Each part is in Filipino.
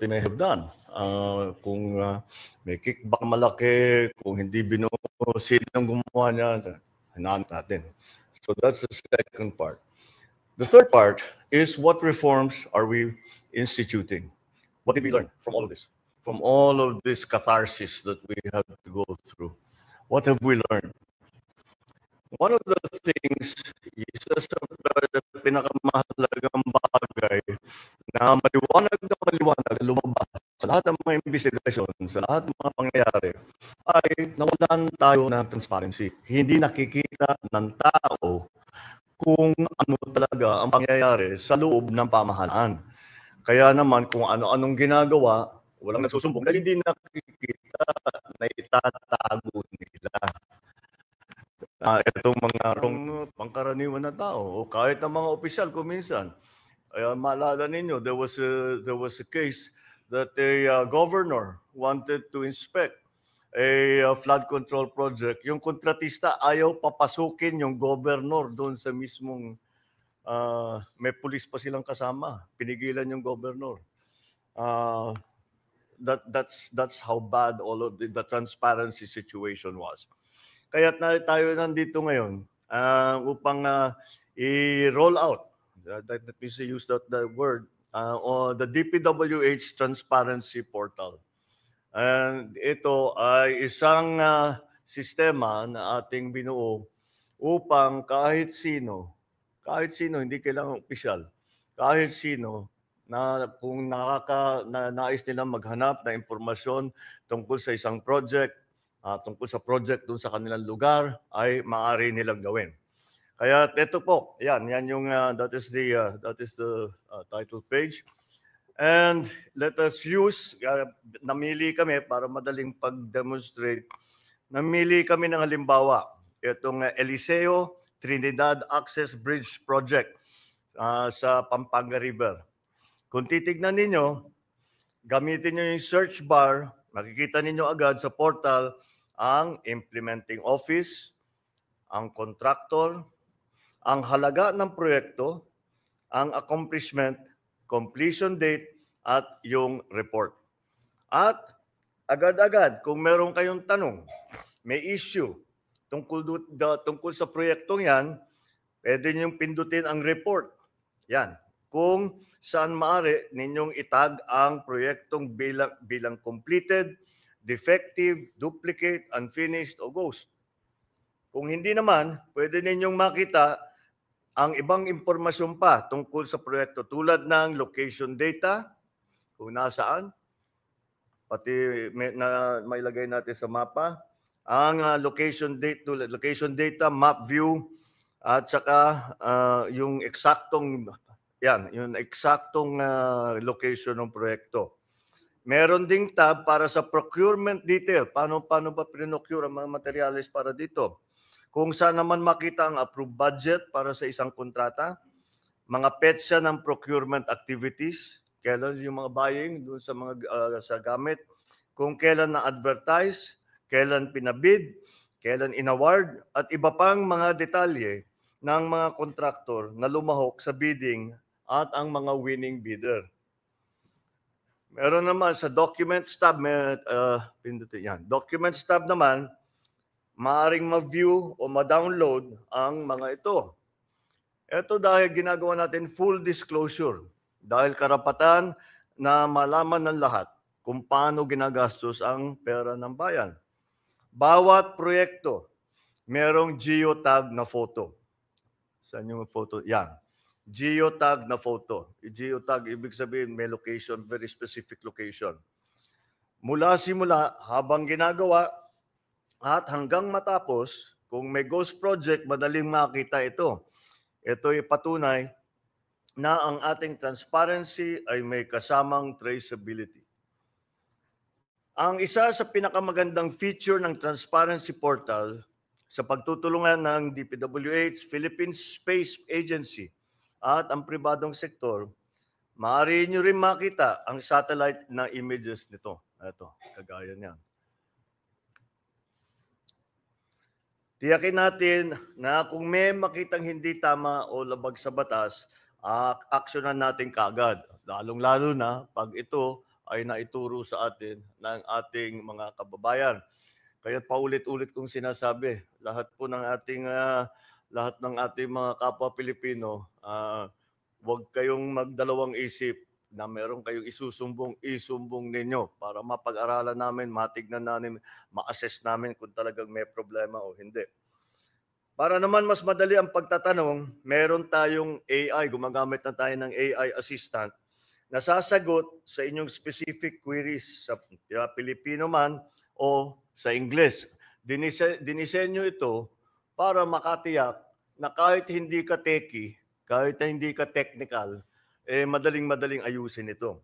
they may have done. Kung may kickback malaki, kung hindi sinong gumawa niya, hinahanap natin. So that's the second part. The third part is what reforms are we instituting? What did we learn from all of this? From all of this catharsis that we have to go through? What have we learned? One of the things, isa sa pinakamahalagang bagay na maliwanag lumabas sa lahat ng mga investigasyon, sa lahat ng mga pangyayari, ay nawalan tayo ng transparency. Hindi nakikita ng tao kung ano talaga ang pangyayari sa loob ng pamahalaan. Kaya naman kung ano-anong ginagawa, walang nagsusumbong dahil hindi nakikita na itatago nila. Itong mga pangkaraniwan na tao o kahit ng mga opisyal kung minsan. Maalala ninyo, there was a case that a governor wanted to inspect a flood control project. Yung kontratista ayaw papasukin yung governor doon sa mismong may pulis pa silang kasama. Pinigilan yung governor. That's how bad all of the transparency situation was. Kaya tayo nandito ngayon upang i-roll out, let me use that word, the DPWH Transparency Portal. And ito ay isang sistema na ating binuo upang kahit sino, hindi kailangan opisyal, kahit sino na kung nais nilang maghanap na impormasyon tungkol sa isang project, tungkol sa project doon sa kanilang lugar, ay maaari nilang gawin. Kaya ito po, yan yung that is the title page. And let us use, namili kami para madaling pag-demonstrate, namili kami ng halimbawa, itong Eliseo Trinidad Access Bridge Project sa Pampanga River. Kung titignan ninyo, gamitin nyo yung search bar, makikita ninyo agad sa portal ang implementing office, ang contractor, ang halaga ng proyekto, ang accomplishment, completion date, at yung report. At agad-agad, kung meron kayong tanong, may issue tungkol sa proyektong yan, pwede ninyong pindutin ang report. Yan. Kung saan maaari ninyong itag ang proyektong bilang completed, defective, duplicate, unfinished, o ghost. Kung hindi naman, pwede ninyong makita ang ibang impormasyon pa tungkol sa proyekto tulad ng location data, kung nasaan, pati mailagay natin sa mapa, ang location data, map view, at saka yung eksaktong location ng proyekto. Meron ding tab para sa procurement detail. Paano ba pinocure ang mga materyales para dito? Kung saan naman makita ang approved budget para sa isang kontrata, mga petsa ng procurement activities, kailan yung mga buying doon sa mga sa gamit, kung kailan na-advertise, kailan pinabid, kailan inaward, at iba pang mga detalye ng mga kontraktor na lumahok sa bidding at ang mga winning bidder. Meron naman sa Documents tab, pindutin yan. Documents tab naman, maaaring ma-view o ma-download ang mga ito. Ito dahil ginagawa natin full disclosure. Dahil karapatan na malaman ng lahat kung paano ginagastos ang pera ng bayan. Bawat proyekto, merong geotag na photo. Saan yung photo? Yan. Geotag na photo. Geotag, ibig sabihin may location, very specific location. Mula simula, habang ginagawa, at hanggang matapos, kung may ghost project, madaling makita ito. Ito ay patunay na ang ating transparency ay may kasamang traceability. Ang isa sa pinakamagandang feature ng Transparency Portal sa pagtutulungan ng DPWH, Philippine Space Agency at ang pribadong sektor, maaari nyo rin makita ang satellite na images nito. Ito, kagaya niyan. Tiyakin natin na kung may makitang hindi tama o labag sa batas, aksyonan natin kaagad. Lalong-lalo na pag ito ay naituro sa atin ng ating mga kababayan. Kaya paulit-ulit kong sinasabi, lahat ng ating mga kapwa Pilipino, huwag kayong magdalawang isip na meron kayong isumbong ninyo para mapag-aralan namin, matignan namin, ma-assess namin kung talagang may problema o hindi. Para naman mas madali ang pagtatanong, meron tayong AI, gumagamit na tayo ng AI assistant na sasagot sa inyong specific queries sa Pilipino man o sa Ingles. Dinisenyo ito para makatiyak na kahit hindi ka techie, kahit hindi ka technical, madaling-madaling ayusin ito.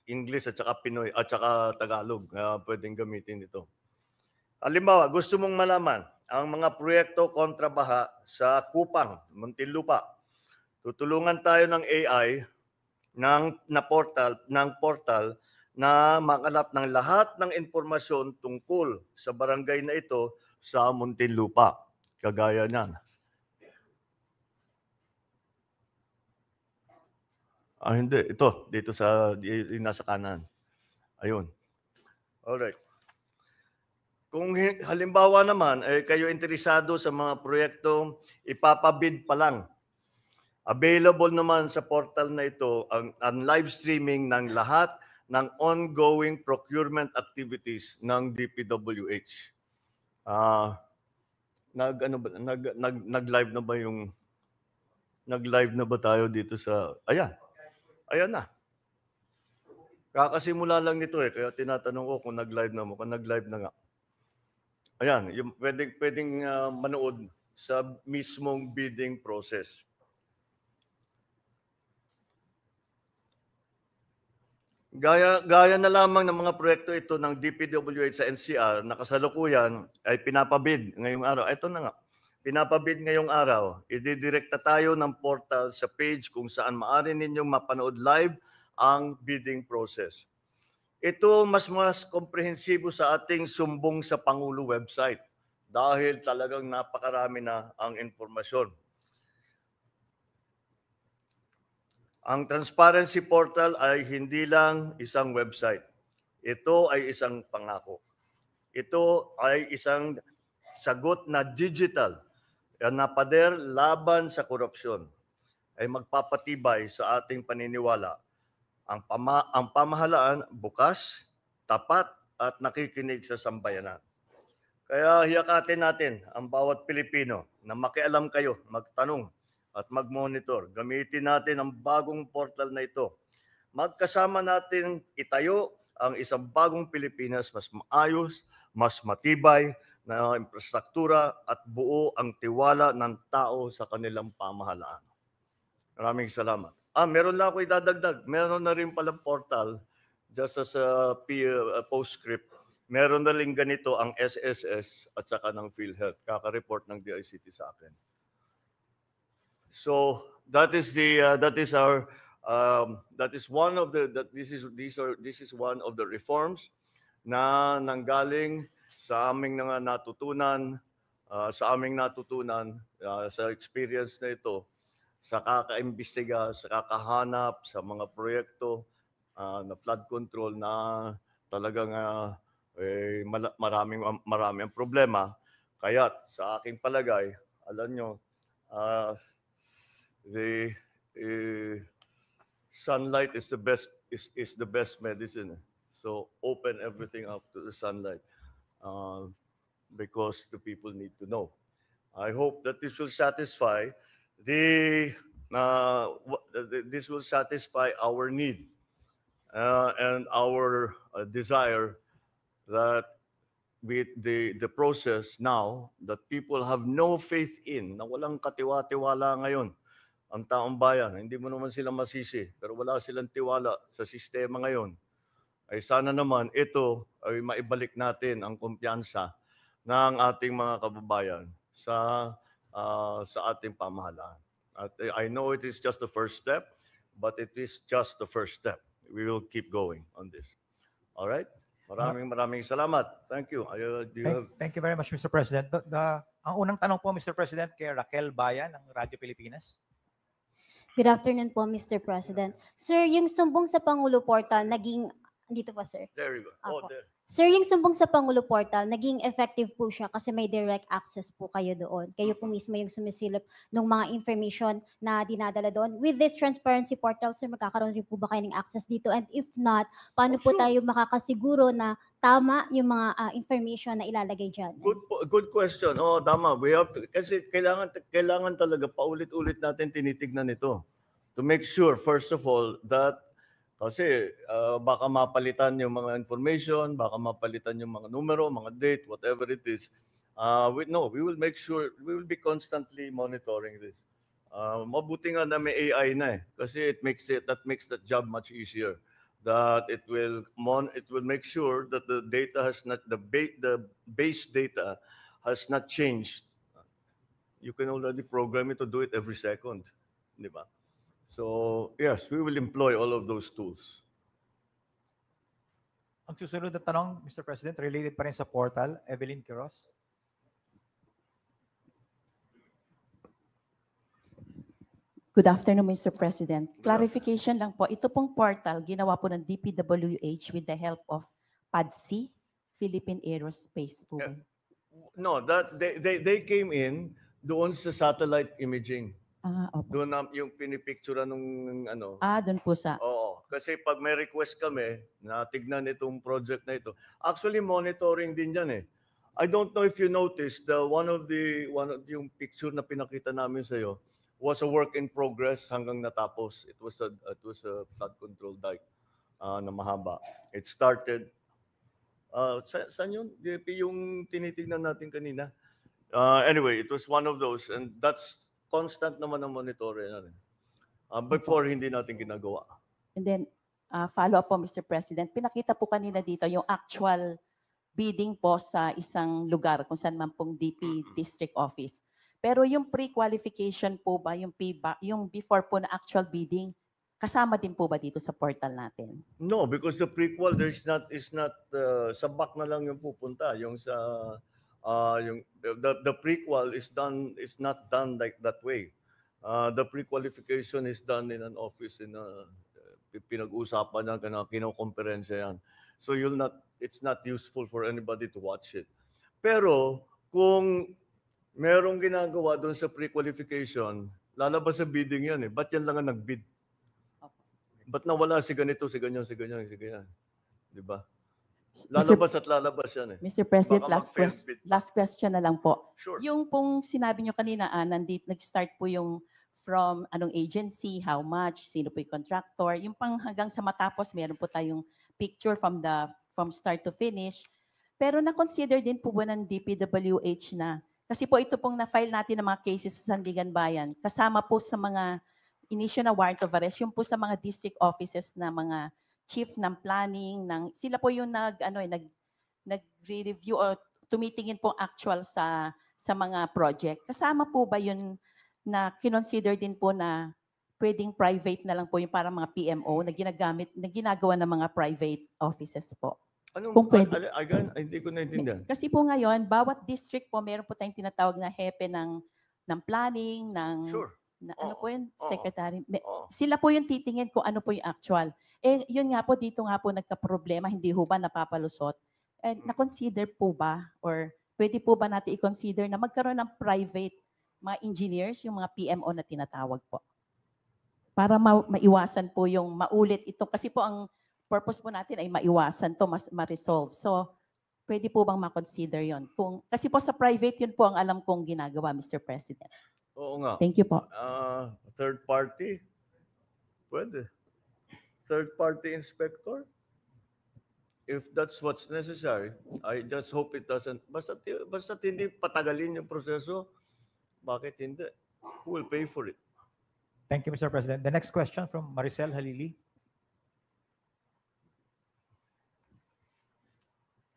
English at saka Pinoy at saka Tagalog, pwedeng gamitin ito. Halimbawa, gusto mong malaman ang mga proyekto kontra baha sa Kupang, Muntinlupa. Tutulungan tayo ng AI ng portal na makalap ng lahat ng impormasyon tungkol sa barangay na ito sa Muntinlupa. Kagaya niyan. Hindi. Ito, dito nasa kanan. Ayun. Alright. Kung halimbawa naman, kayo interesado sa mga proyektong ipapabid pa lang, available naman sa portal na ito ang live streaming ng lahat ng ongoing procurement activities ng DPWH. Nag-live na ba tayo dito sa ayan. Ayan na. Kakasimula lang nito kaya tinatanong ko kung nag-live na mo, kung nag-live na nga. Ayan, yung pwedeng manood sa mismong bidding process. Gaya na lamang ng mga proyekto ito ng DPWH sa NCR na kasalukuyan ay pinapabid ngayong araw. Ito na nga, pinapabid ngayong araw. Ididirekta tayo ng portal sa page kung saan maaari ninyong mapanood live ang bidding process. Ito mas komprehensibo sa ating Sumbong sa Pangulo website dahil talagang napakarami na ang informasyon. Ang Transparency Portal ay hindi lang isang website. Ito ay isang pangako. Ito ay isang sagot na digital na pader laban sa korupsyon ay magpapatibay sa ating paniniwala. Ang pamahalaan bukas, tapat at nakikinig sa sambayanan. Kaya hiyakatin natin ang bawat Pilipino na makialam kayo, magtanong at mag-monitor. Gamitin natin ang bagong portal na ito. Magkasama natin itayo ang isang bagong Pilipinas mas maayos, mas matibay na infrastruktura at buo ang tiwala ng tao sa kanilang pamahalaan. Maraming salamat. Meron lang ako idadagdag. Meron na rin palang portal, just as a postscript, meron na rin ganito ang SSS at saka ng PhilHealth. Kaka-report ng DICT sa akin. So this is one of the reforms na nanggaling sa aming natutunan sa experience na ito, sa kakaimbestiga, sa kakahanap sa mga proyekto na flood control na talagang marami ang problema. Kaya sa aking palagay, alam nyo, the sunlight is the best medicine. So open everything up to the sunlight because the people need to know. I hope that this will satisfy our need and our desire that with the process now that people have no faith in, na walang katiwa-tiwala ngayon ang taong bayan. Hindi mo naman sila masisi, pero wala silang tiwala sa sistema ngayon. Ay sana naman ito ay maibalik natin ang kumpiyansa ng ating mga kababayan sa ating pamahalaan. At I know it is just the first step, but it is just the first step. We will keep going on this. All right? Maraming salamat. Thank you. Thank you very much, Mr. President. Ang unang tanong po, Mr. President, kay Raquel Bayan ng Radyo Pilipinas. Good afternoon po, Mr. President. Sir, yung sumbong sa Pangulo Portal naging dito po, sir. There you go. Oh, Apo. there. Sir, yung sumbong sa Pangulo Portal, naging effective po siya kasi may direct access po kayo doon. Kayo po mismo yung sumisilip ng mga information na dinadala doon. With this transparency portal, sir, magkakaroon rin po ba kayo ng access dito? And if not, paano Oh, po sure. tayo makakasiguro na tama yung mga information na ilalagay dyan? Good question. Oh, tama. We have to, kasi kailangan talaga paulit-ulit natin tinitignan ito to make sure first of all that kasi baka mapalitan yung mga information, baka mapalitan yung mga numero, mga date, whatever it is. We will make sure, we will be constantly monitoring this. Mabuti nga na may AI na eh, kasi that makes the job much easier. That it will make sure that the data has not the base data has not changed. You can already program it to do it every second, di ba? So yes, we will employ all of those tools. Ang susunod na tanong, Mr. President, related pa rin sa portal, Evelyn Quiroz. Good afternoon, Mr. President. Clarification lang po, ito pong portal, ginawa po ng DPWH with the help of PADSI, Philippine Aerospace po. Yeah. No, that they came in doon sa satellite imaging. Opo. Doon yung pinipicture nung ano. Doon po sa... Oo, kasi pag may request kami na tignan itong project na ito. Actually monitoring din yan eh. I don't know if you noticed one of yung picture na pinakita namin sa iyo was a work in progress hanggang natapos. It was a flood control dike na mahaba. It started saan yun? DP yung tinitingnan natin kanina. Anyway, it was one of those and that's constant naman ang monitoring. Before hindi natin ginagawa. And then, follow up po, Mr. President. Pinakita po kanina dito yung actual bidding po sa isang lugar kung saan man pong DP District Office. Pero yung pre-qualification po ba, yung before po na actual bidding, kasama din po ba dito sa portal natin? No, because the prequel is not sa back na lang yung pupunta, yung sa yung the prequel is not done like that way. The pre-qualification is done in an office in pinag-usapan na kinokomperensiya yan. So it's not useful for anybody to watch it. Pero kung merong ginagawa doon sa pre-qualification, lalabas sa bidding yan eh. Ba't yan lang ang nag-bid? Ba't nawala si ganito, si ganyan, si ganyan, si ganyan? Di ba? Lalabas at lalabas yan eh. Mr. President, Baka last question na lang po. Sure. Yung pong sinabi nyo kanina, nag-start po yung from anong agency, how much, sino po yung contractor, yung pang hanggang sa matapos, meron po tayong picture from start to finish. Pero na-consider din po ba ng DPWH na, kasi po ito pong na-file natin ng mga cases sa Sandigan Bayan, kasama po sa mga inisyong na warrant of arrest, yung po sa mga district offices na mga chief ng planning, sila po yung nag-review o tumitingin po actual sa mga project. Kasama po ba yun na kinonsider din po na pwedeng private na lang po yung para mga PMO na ginagawa ng mga private offices po? Kung pwede. Again, hindi ko naintindihan. Kasi po ngayon, bawat district po, meron po tayong tinatawag na hepe ng planning, Sure. ano po yun, secretary. Oo. Sila po yung titingin kung ano po yung actual. Yun nga po, dito nga po nagka-problema, hindi ho ba napapalusot? Na-consider po ba, or pwede po ba natin i-consider na magkaroon ng private mga engineers, yung mga PMO na tinatawag po? Para maiwasan po yung maulit ito. Kasi po ang purpose po natin ay maiwasan to, ma-resolve. So, pwede po bang ma-consider yon? Kasi po sa private, yun po ang alam kong ginagawa, Mr. President. Oo nga. Thank you po. Third party? Pwede. Third party inspector? If that's what's necessary, I just hope it doesn't. Basta hindi patagalin yung proseso, bakit hindi? Who will pay for it? Thank you, Mr. President. The next question from Maricel Halili.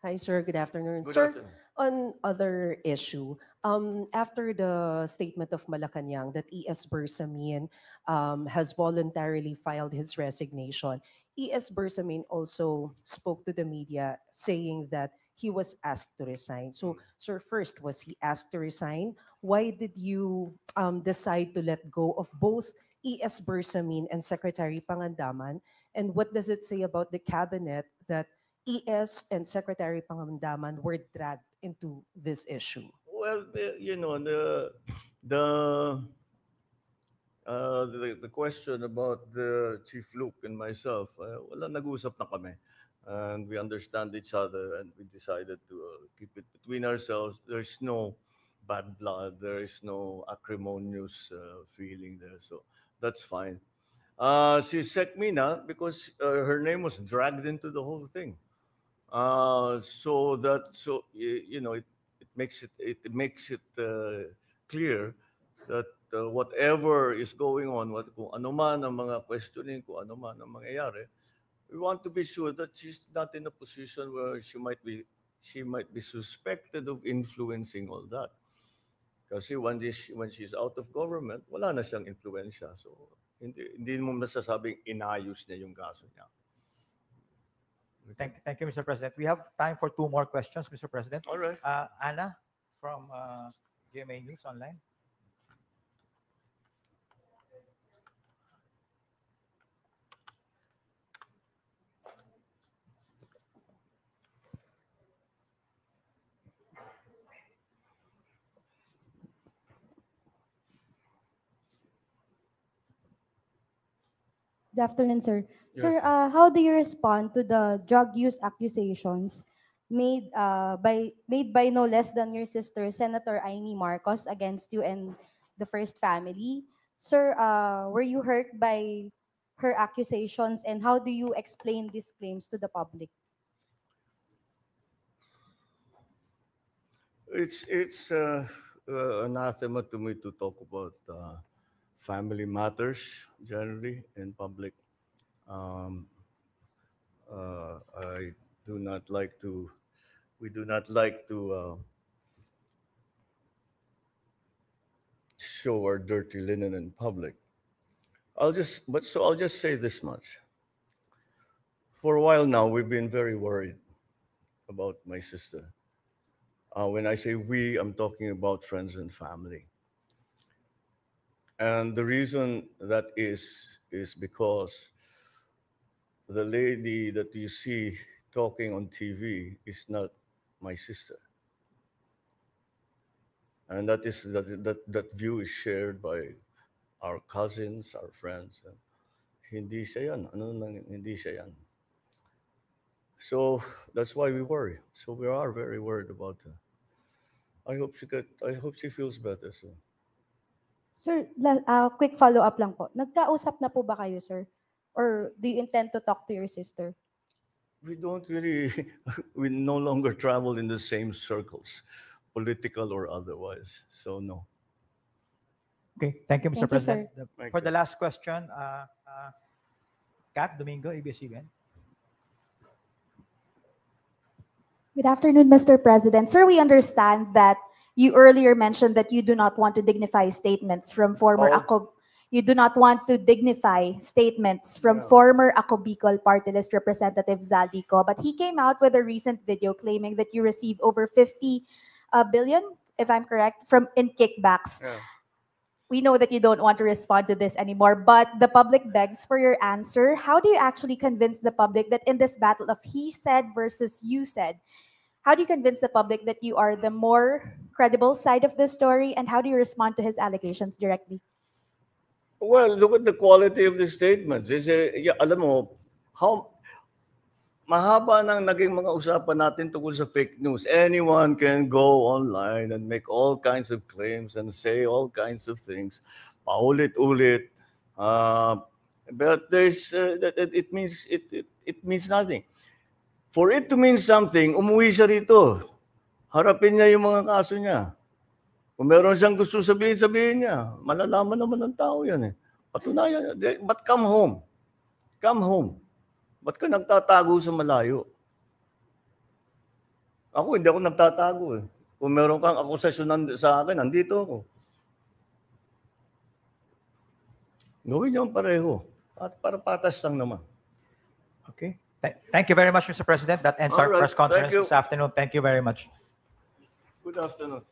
Hi, sir. Good afternoon. Good Sir, afternoon. on other issue, after the statement of Malacanang that E.S. Bersamin has voluntarily filed his resignation, E.S. Bersamin also spoke to the media saying that he was asked to resign. So, sir, first, was he asked to resign? Why did you decide to let go of both E.S. Bersamin and Secretary Pangandaman? And what does it say about the cabinet that E.S. and Secretary Pangandaman were dragged into this issue? Well, you know, the question about the Chief Luke and myself, wala, nag-usap na kami. And we understand each other and we decided to keep it between ourselves. There's no bad blood. There is no acrimonious feeling there. So that's fine. Si Sec Mina, because her name was dragged into the whole thing. You know, it makes it clear that whatever is going on, kung ano man ang mga questioning, kung ano man ang mangyayari, we want to be sure that she's not in a position where she might be suspected of influencing all that. Kasi when she's out of government, wala na siyang influensya. So hindi mo masasabing inayos niya yung kaso niya. Thank you, Mr. President. We have time for 2 more questions, Mr. President. All right. Anna from GMA News Online. Good afternoon, sir. Yes. Sir, how do you respond to the drug use accusations made by no less than your sister, Senator Amy Marcos, against you and the First Family? Sir, were you hurt by her accusations, and how do you explain these claims to the public? It's anathema to me to talk about family matters generally in public. I do not like to. We do not like to show our dirty linen in public. I'll just say this much. For a while now, we've been very worried about my sister. When I say we, I'm talking about friends and family. And the reason that is because the lady that you see talking on TV is not my sister. And that view is shared by our cousins, our friends. Hindi siya yan. Hindi siya yan. So that's why we worry. So we are very worried about her. I hope she feels better soon. Sir, quick follow-up lang po. Nagkausap na po ba kayo, sir? Or do you intend to talk to your sister? We don't really, we no longer travel in the same circles, political or otherwise. So no. Okay, thank you, Mr. Thank you, President. Thank For you. the last question, Kat Domingo, ABS-CBN. Good afternoon, Mr. President. Sir, we understand that you earlier mentioned that you do not want to dignify statements from former Oh. You do not want to dignify statements from Yeah. former Ako Bicol Party List Representative Zaldico, but he came out with a recent video claiming that you received over 50 billion, if I'm correct, in kickbacks. Yeah. We know that you don't want to respond to this anymore, but the public begs for your answer. How do you actually convince the public that in this battle of he said versus you said, how do you convince the public that you are the more credible side of this story, and how do you respond to his allegations directly? Well, look at the quality of the statements. Alam mo, how mahaba nang naging mga usapan natin tungkol sa fake news. Anyone can go online and make all kinds of claims and say all kinds of things. Paulit-ulit. But it means nothing. For it to mean something, umuwi siya rito. Harapin niya yung mga kaso niya. Kung meron siyang gusto sabihin niya. Malalaman naman ng tao yan eh. Patunayan. But come home. Come home. Ba't ka nagtatago sa malayo? Ako, hindi ako nagtatago eh. Kung meron kang akusasyon sa akin, nandito ako. Gawin niyo ang pareho. At para patas lang naman. Okay. Thank you very much, Mr. President. That ends All our right. press conference Thank you. this afternoon. Thank you very much. Good afternoon.